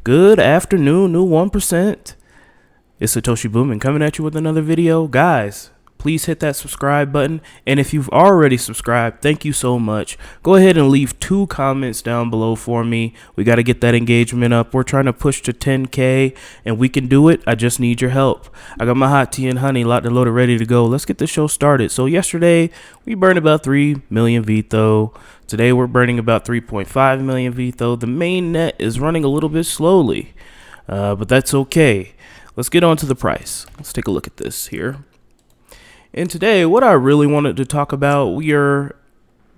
Good afternoon, new 1%. It's Satoshi Boomin coming at you with another video. Guys, please hit that subscribe button. And if you've already subscribed, thank you so much. Go ahead and leave 2 comments down below for me. We got to get that engagement up. We're trying to push to 10K and we can do it. I just need your help. I got my hot tea and honey locked and loaded, ready to go. Let's get the show started. So yesterday we burned about 3 million VITRO. Today we're burning about 3.5 million VITRO. The main net is running a little bit slowly, but that's okay. Let's get on to the price. Let's take a look at this here. And today, what I really wanted to talk about, we are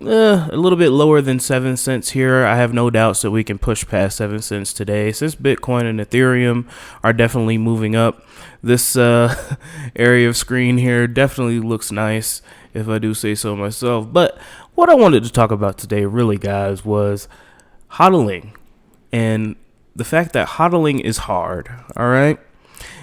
a little bit lower than 7 cents here. I have no doubts that we can push past 7 cents today, since Bitcoin and Ethereum are definitely moving up. This area of screen here definitely looks nice, if I do say so myself. But what I wanted to talk about today, really, guys, was hodling and the fact that hodling is hard. All right.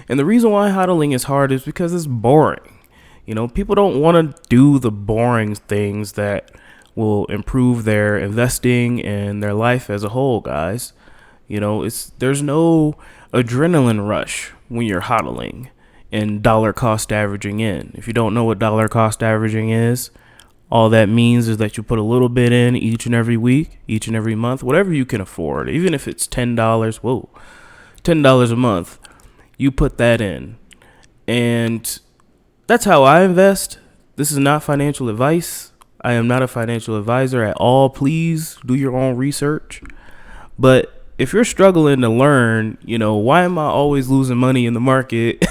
And the reason why hodling is hard is because it's boring. You know, people don't want to do the boring things that will improve their investing and their life as a whole, guys. You know, there's no adrenaline rush when you're hodling and dollar cost averaging in. If you don't know what dollar cost averaging is, all that means is that you put a little bit in each and every week, each and every month, whatever you can afford. Even if it's $10, $10 a month, you put that in. And that's how I invest. This is not financial advice. I am not a financial advisor at all. Please do your own research. But if you're struggling to learn, you know, why am I always losing money in the market?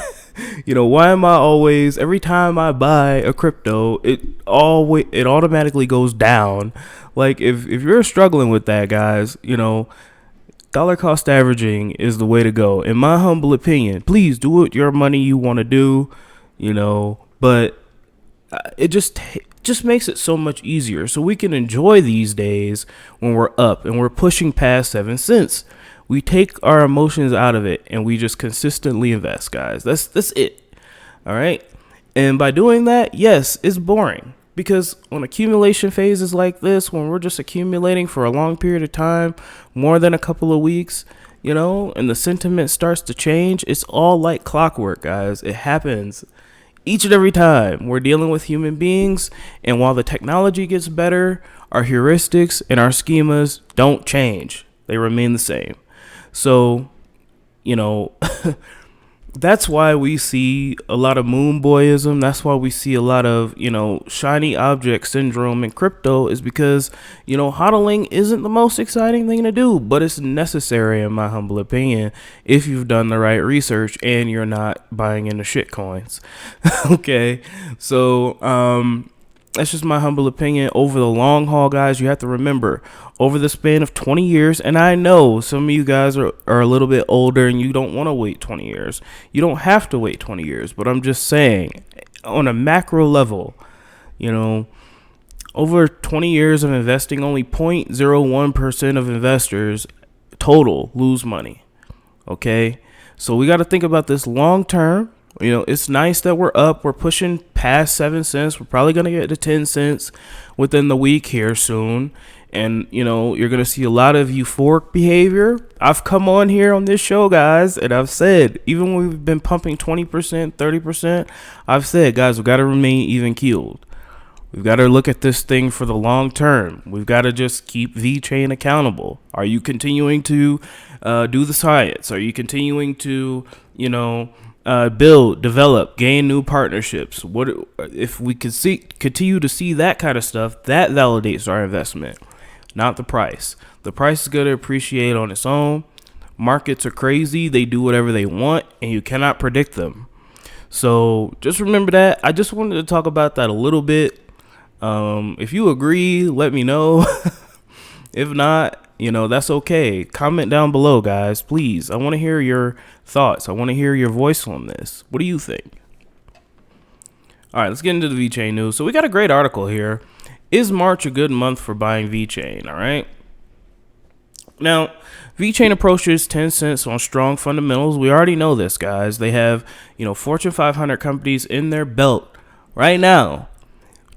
You know, why am I always, every time I buy a crypto, it automatically goes down. Like if you're struggling with that, guys, you know, dollar cost averaging is the way to go. In my humble opinion, please do it your money you want to do, you know, but it just makes it so much easier so we can enjoy these days when we're up and we're pushing past 7 cents. We take our emotions out of it and we just consistently invest, guys. That's it. All right. And by doing that, yes, it's boring because on accumulation phases like this, when we're just accumulating for a long period of time, more than a couple of weeks, you know, and the sentiment starts to change, it's all like clockwork, guys. It happens each and every time. We're dealing with human beings, and while the technology gets better, our heuristics and our schemas don't change. They remain the same. So, you know, that's why we see a lot of moon boyism. That's why we see a lot of, you know, shiny object syndrome in crypto, is because, you know, hodling isn't the most exciting thing to do, but it's necessary, in my humble opinion, if you've done the right research and you're not buying into shit coins. Okay. So, that's just my humble opinion. Over the long haul, guys, you have to remember, over the span of 20 years, and I know some of you guys are a little bit older and you don't want to wait 20 years. You don't have to wait 20 years, but I'm just saying, on a macro level, you know, over 20 years of investing, only 0.01% of investors total lose money. Okay? So we got to think about this long term. You know, it's nice that we're up. We're pushing past 7 cents. We're probably going to get to 10 cents within the week here soon. And, you know, you're going to see a lot of euphoric behavior. I've come on here on this show, guys, and I've said, even when we've been pumping 20%, 30%, I've said, guys, we've got to remain even keeled. We've got to look at this thing for the long term. We've got to just keep VeChain accountable. Are you continuing to do the science? Are you continuing to, you know, build, develop, gain new partnerships? What if we could continue to see that kind of stuff? That validates our investment, not the price. The price is going to appreciate on its own. Markets are crazy. They do whatever they want, and you cannot predict them. So just remember that. I just wanted to talk about that a little bit. If you agree, let me know. If not, you know, that's okay. Comment down below, guys, please. I want to hear your thoughts. I want to hear your voice on this. What do you think? All right, let's get into the VeChain news. So we got a great article here. Is March a good month for buying VeChain? All right. Now, VeChain approaches 10 cents on strong fundamentals. We already know this, guys. They have, you know, Fortune 500 companies in their belt right now,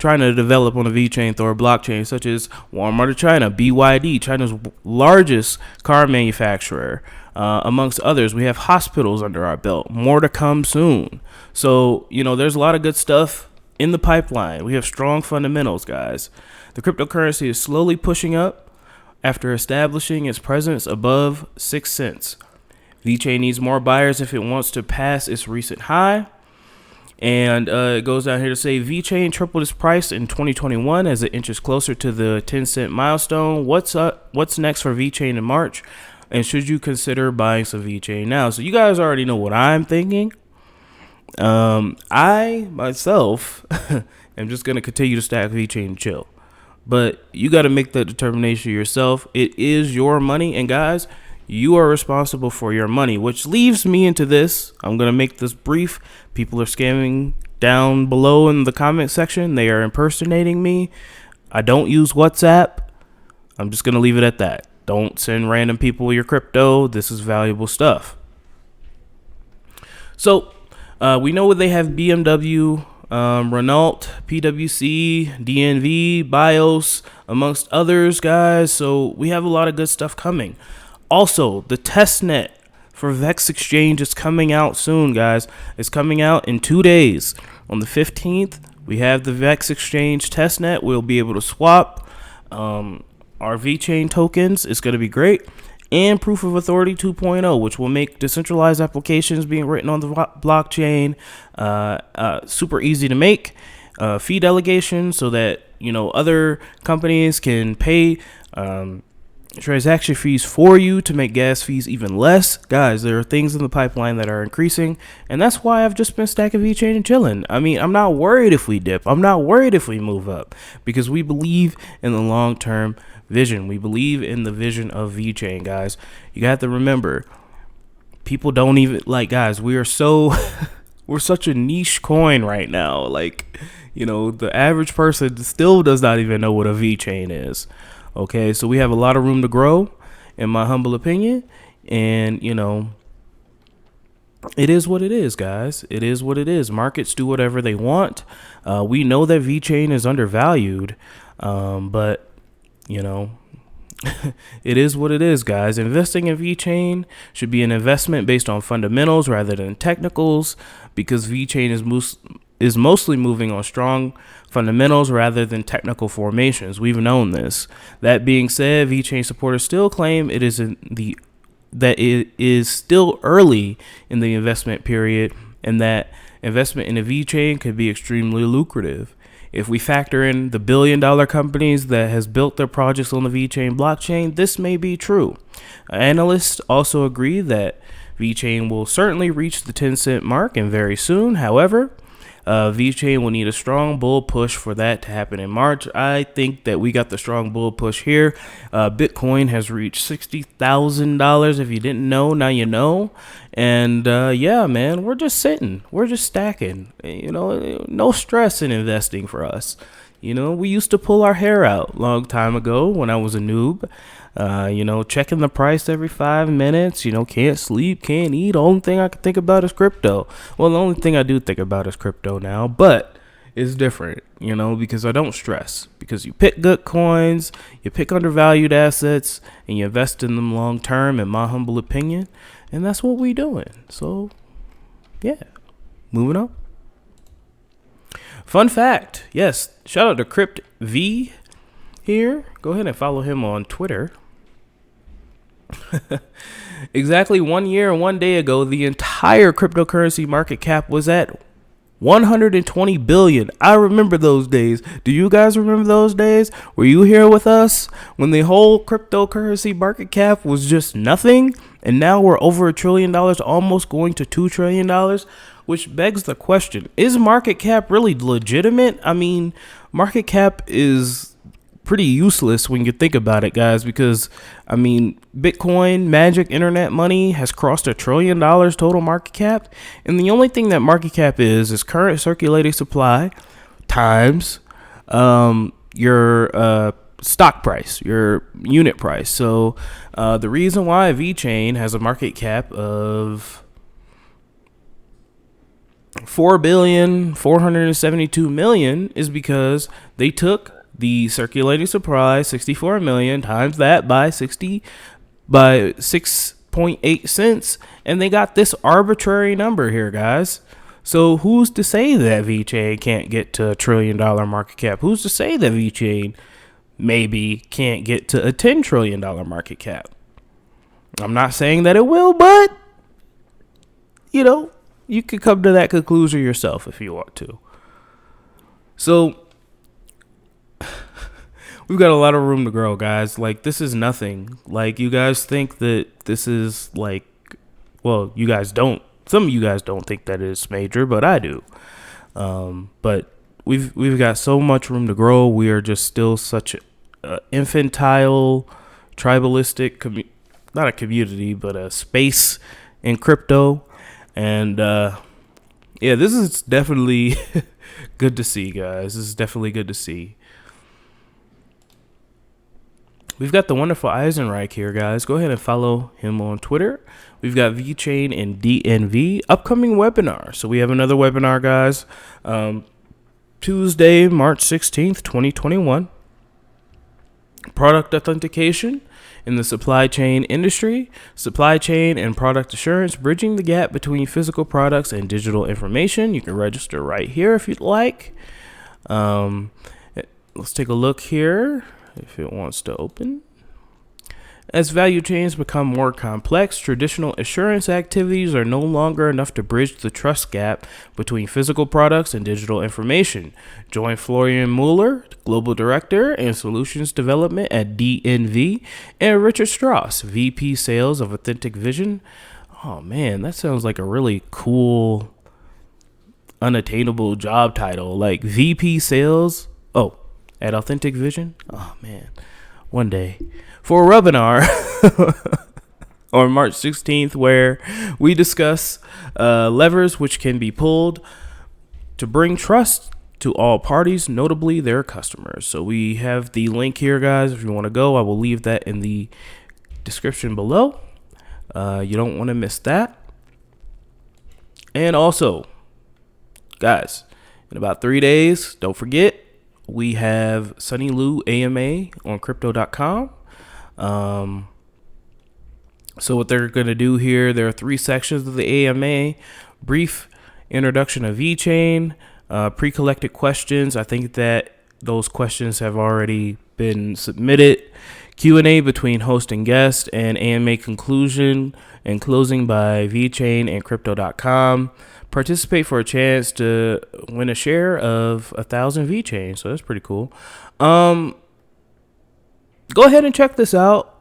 trying to develop on a VeChain Thor blockchain, such as Walmart of China, BYD, China's largest car manufacturer, amongst others. We have hospitals under our belt. More to come soon. So, there's a lot of good stuff in the pipeline. We have strong fundamentals, guys. The cryptocurrency is slowly pushing up after establishing its presence above 6 cents. VeChain needs more buyers if it wants to pass its recent high. And it goes down here to say VeChain tripled its price in 2021 as it inches closer to the 10-cent milestone. What's next for VeChain in March? And should you consider buying some VeChain now? So you guys already know what I'm thinking. I myself am just going to continue to stack VeChain and chill. But you got to make that determination yourself. It is your money. And guys, you are responsible for your money, which leaves me into this. I'm going to make this brief. People are scamming down below in the comment section. They are impersonating me. I don't use WhatsApp. I'm just going to leave it at that. Don't send random people your crypto. This is valuable stuff. So we know they have BMW, Renault, PwC, DNV, BIOS, amongst others, guys. So we have a lot of good stuff coming. Also, the testnet for VEX Exchange is coming out soon, guys. It's coming out in 2 days. On the 15th, we have the VEX Exchange testnet. We'll be able to swap our VeChain tokens. It's going to be great. And Proof of Authority 2.0, which will make decentralized applications being written on the blockchain super easy to make. Fee delegation so that, other companies can pay transaction fees for you to make gas fees even less. Guys, there are things in the pipeline that are increasing, and that's why I've just been stacking VeChain and chilling. I mean, I'm not worried if we dip. I'm not worried if we move up, because we believe in the long-term vision. We believe in the vision of VeChain, guys. You got to remember, people don't even, guys, we are so we're such a niche coin right now. The average person still does not even know what a VeChain is. Okay, so we have a lot of room to grow, in my humble opinion. And, it is what it is, guys. It is what it is. Markets do whatever they want. We know that VeChain is undervalued, but, it is what it is, guys. Investing in VeChain should be an investment based on fundamentals rather than technicals, because VeChain is mostly moving on strong fundamentals rather than technical formations. We've known this. That being said, VeChain supporters still claim it is still early in the investment period, and that investment in a VeChain could be extremely lucrative. If we factor in the billion-dollar companies that has built their projects on the VeChain blockchain, this may be true. Analysts also agree that VeChain will certainly reach the 10-cent mark and very soon. However, VeChain will need a strong bull push for that to happen in March. I think that we got the strong bull push here. Bitcoin has reached $60,000. If you didn't know, now you know. And yeah, man, we're just sitting. We're just stacking. No stress in investing for us. We used to pull our hair out a long time ago when I was a noob. Checking the price every 5 minutes, can't sleep, can't eat. The only thing I can think about is crypto. Well, the only thing I do think about is crypto now, but it's different, because I don't stress, because you pick good coins, you pick undervalued assets, and you invest in them long term, in my humble opinion. And that's what we doing. So yeah, moving on. Fun fact. Yes. Shout out to Crypt V here. Go ahead and follow him on Twitter. Exactly 1 year and 1 day ago, the entire cryptocurrency market cap was at 120 billion. I remember those days. Do you guys remember those days? Were you here with us when the whole cryptocurrency market cap was just nothing? And now we're over $1 trillion, almost going to $2 trillion, which begs the question, is market cap really legitimate? I mean, market cap is pretty useless when you think about it, guys, because Bitcoin, magic internet money has crossed $1 trillion total market cap, and the only thing that market cap is current circulating supply times your stock price, your unit price. So the reason why VeChain has a market cap of 4,472,000,000 is because they took the circulating supply, 64 million, times that by 6.8 cents, and they got this arbitrary number here, guys. So who's to say that VeChain can't get to $1 trillion market cap? Who's to say that VeChain maybe can't get to a $10 trillion market cap? I'm not saying that it will, but you know, you could come to that conclusion yourself if you want to. So we've got a lot of room to grow, guys. Like, this is nothing. Like, you guys think that this is like, well, you guys don't. Some of you guys don't think that it's major, but I do. But we've got so much room to grow. We are just still such a infantile, tribalistic, not a community, but a space in crypto. And yeah, this is definitely good to see, guys. This is definitely good to see. We've got the wonderful Eisenreich here, guys. Go ahead and follow him on Twitter. We've got VeChain and DNV upcoming webinar. So we have another webinar, guys. Tuesday, March 16th, 2021. Product authentication in the supply chain industry, supply chain and product assurance, bridging the gap between physical products and digital information. You can register right here if you'd like. Let's take a look here if it wants to open. As value chains become more complex, traditional assurance activities are no longer enough to bridge the trust gap between physical products and digital information. Join Florian Mueller, Global Director and Solutions Development at DNV, and Richard Strauss, VP Sales of Authentic Vision. Oh man, that sounds like a really cool, unattainable job title. Like VP Sales, at Authentic Vision. Oh man, one day. For a webinar on March 16th, where we discuss levers which can be pulled to bring trust to all parties, notably their customers. So we have the link here, guys. If you want to go, I will leave that in the description below. You don't want to miss that. And also, guys, in about 3 days, don't forget, we have Sunny Lou AMA on crypto.com. So what they're going to do here, there are 3 sections of the AMA: brief introduction of VeChain, pre-collected questions. I think that those questions have already been submitted. Q&A between host and guest, and AMA conclusion and closing by VeChain and crypto.com. Participate for a chance to win a share of 1,000 VeChain. So that's pretty cool. Go ahead and check this out.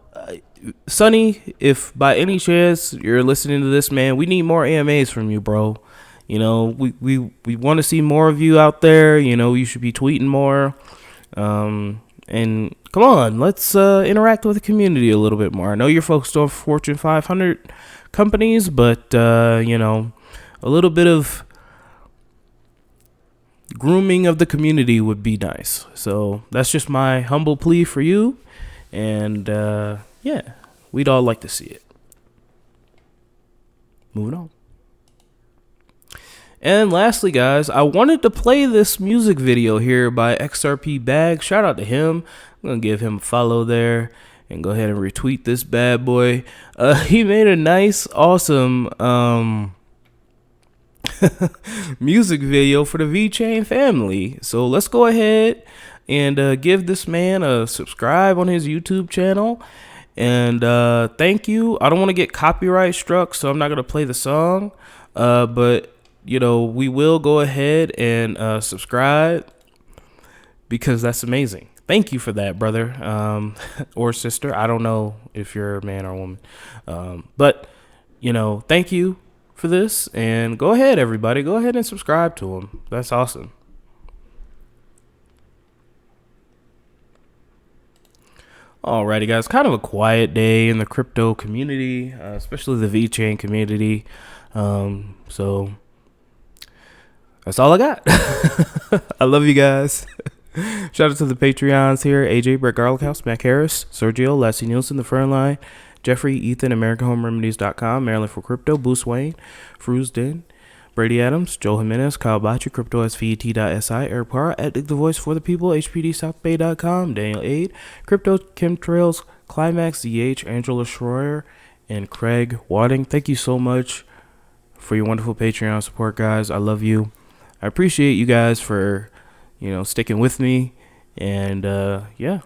Sonny, if by any chance you're listening to this, man, we need more AMAs from you, bro. You know, we want to see more of you out there. You know, you should be tweeting more. And come on, let's interact with the community a little bit more. I know you're focused on Fortune 500 companies, but, you know, a little bit of grooming of the community would be nice. So that's just my humble plea for you. And yeah, we'd all like to see it. Moving on. And lastly, guys, I wanted to play this music video here by XRP Bag. Shout out to him. I'm going to give him a follow there and go ahead and retweet this bad boy. He made a nice, awesome music video for the VeChain family. So let's go ahead and give this man a subscribe on his YouTube channel. And thank you. I don't want to get copyright struck, so I'm not going to play the song. But, you know, we will go ahead and subscribe because that's amazing. Thank you for that, brother or sister. I don't know if you're a man or a woman. But, you know, thank you for this. And go ahead, everybody. Go ahead and subscribe to him. That's awesome. Alrighty, guys, kind of a quiet day in the crypto community, especially the VeChain community. So that's all I got. I love you guys. Shout out to the Patreons here: AJ, Brett Garlickhouse, Mac Harris, Sergio, Lassie Nielsen, The Fernline, Jeffrey, Ethan, AmericanHomeRemedies.com, Maryland for Crypto, Boost Wayne, Frues Den, Brady Adams, Joe Jimenez, Kyle Botcher, CryptoSVET.si, Eric Parra, at the Voice for the People, HPDSouthBay.com, Daniel Aid, Crypto Chemtrails, Climax, ZH, Angela Schroyer, and Craig Wadding. Thank you so much for your wonderful Patreon support, guys. I love you. I appreciate you guys for, sticking with me. And, yeah.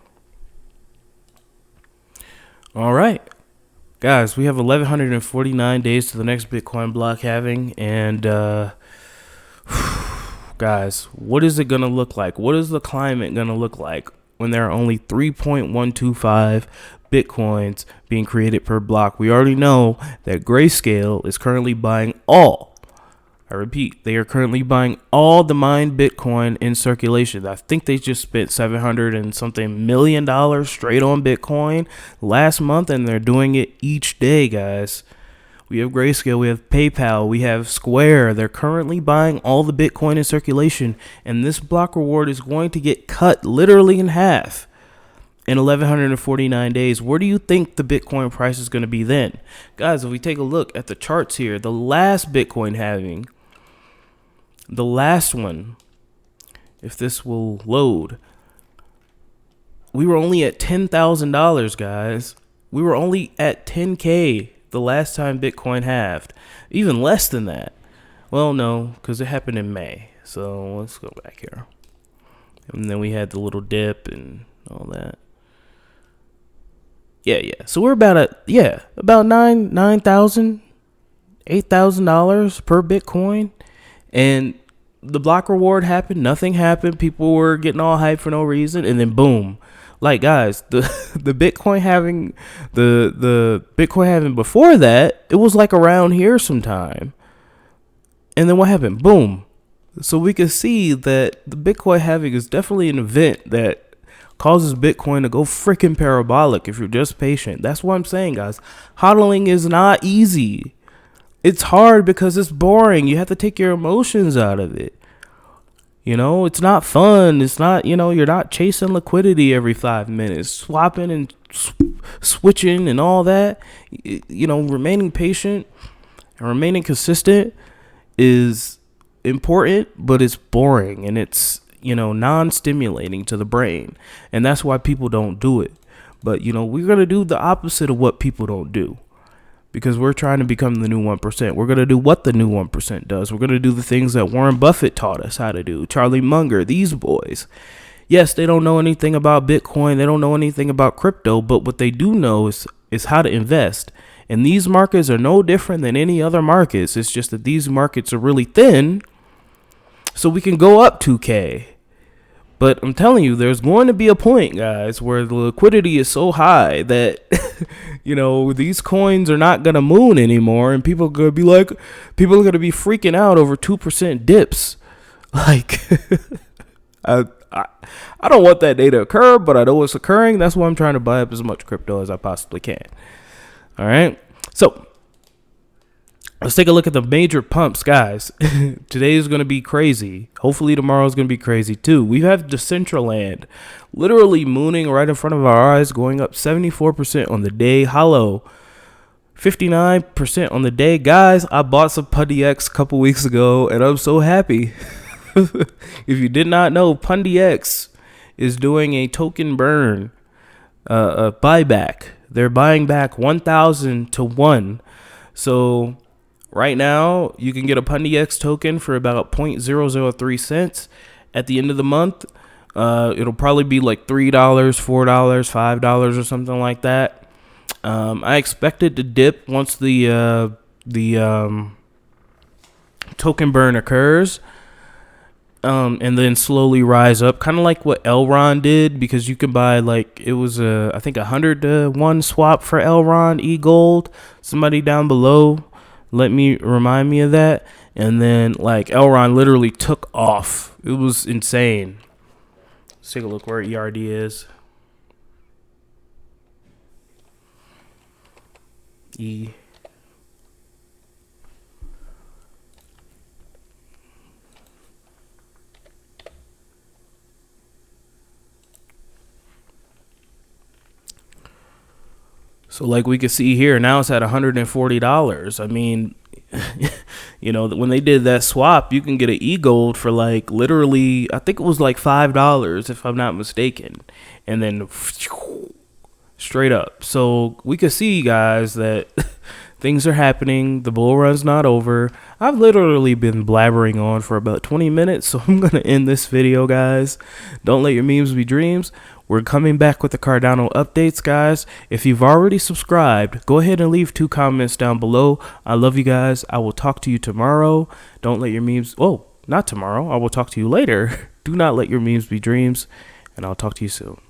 All right. Guys, we have 1,149 days to the next Bitcoin block halving. And, guys, what is it going to look like? What is the climate going to look like when there are only 3.125 Bitcoins being created per block? We already know that Grayscale is currently buying all. I repeat, they are currently buying all the mined Bitcoin in circulation. I think they just spent $700 and something million straight on Bitcoin last month, and they're doing it each day, guys. We have Grayscale, we have PayPal, we have Square. They're currently buying all the Bitcoin in circulation, and this block reward is going to get cut literally in half in 1,149 days. Where do you think the Bitcoin price is going to be then? Guys, if we take a look at the charts here, the last Bitcoin halving, the last one, if this will load, we were only at $10,000, guys. We were only at 10K the last time Bitcoin halved. Even less than that. Well, no, because it happened in May. So let's go back here. And then we had the little dip and all that. Yeah. So we're about about $9,000, $8,000 per Bitcoin. And the block reward happened. Nothing happened. People were getting all hyped for no reason. And then boom. Like, guys, the Bitcoin having the Bitcoin having before that, it was like around here sometime. And then what happened? Boom. So we can see that the Bitcoin halving is definitely an event that causes Bitcoin to go freaking parabolic if you're just patient. That's what I'm saying, guys. Hodling is not easy. It's hard because it's boring. You have to take your emotions out of it. It's not fun. It's not, you're not chasing liquidity every 5 minutes, swapping and switching and all that. Remaining patient and remaining consistent is important, but it's boring and it's, non-stimulating to the brain. And that's why people don't do it. But, we're going to do the opposite of what people don't do. Because we're trying to become the new 1%. We're going to do what the new 1% does. We're going to do the things that Warren Buffett taught us how to do. Charlie Munger, these boys. Yes, they don't know anything about Bitcoin. They don't know anything about crypto. But what they do know is how to invest. And these markets are no different than any other markets. It's just that these markets are really thin. So we can go up 2K. But I'm telling you, there's going to be a point, guys, where the liquidity is so high that, these coins are not going to moon anymore. And people are going to be freaking out over 2% dips. Like, I don't want that day to occur, but I know it's occurring. That's why I'm trying to buy up as much crypto as I possibly can. All right. So let's take a look at the major pumps, guys. Today is going to be crazy. Hopefully tomorrow is going to be crazy too. We have Decentraland literally mooning right in front of our eyes, going up 74% on the day. Hollow 59% on the day. Guys, I bought some PundyX a couple weeks ago and I'm so happy. If you did not know, PundyX is doing a token burn, a buyback. They're buying back 1,000 to 1. So right now, you can get a PundyX token for about 0.003 cents. At the end of the month, it'll probably be like $3, $4, $5 or something like that. I expect it to dip once the token burn occurs, and then slowly rise up, kind of like what Elron did, because you can buy it was I think 100 to 1 swap for Elron E-Gold. Somebody down below remind me of that. And then Elron literally took off. It was insane. Let's take a look where ERD is. So we can see here, now it's at $140. I mean, You know, when they did that swap, you can get an e-gold for like literally, I think it was like $5 if I'm not mistaken. And then straight up. So we could see, guys, that things are happening. The bull run's not over. I've literally been blabbering on for about 20 minutes, so I'm going to end this video, guys. Don't let your memes be dreams. We're coming back with the Cardano updates, guys. If you've already subscribed, go ahead and leave 2 comments down below. I love you guys. I will talk to you tomorrow. Don't let your memes... Oh, not tomorrow. I will talk to you later. Do not let your memes be dreams, and I'll talk to you soon.